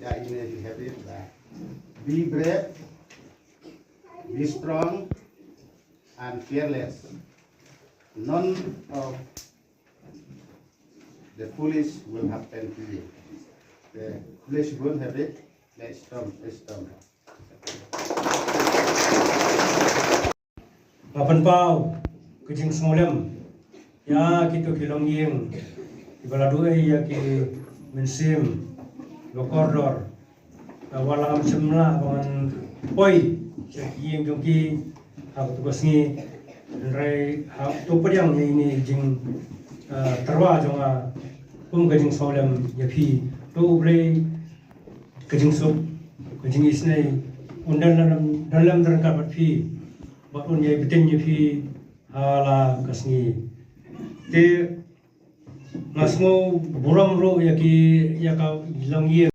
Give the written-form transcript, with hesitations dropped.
Yeah, you may have it. Be brave, be strong, and fearless. None of the foolish will happen to you. The foolish will have it. Let's come. Mapan pau kejing semolem ya kita kilong yeng ibaladu ya ki mensim lokordor walam semla bangan poi yeng jongki aku tugas ni rai tu pediang ini jing terwa jonga kejing semolem ya pi tu bre kejing sup kejing isnai undan dalam terangkat pi bakun ye betin ye pi ala kasni te ngasmo buram ro ya ki ya ka ilang ye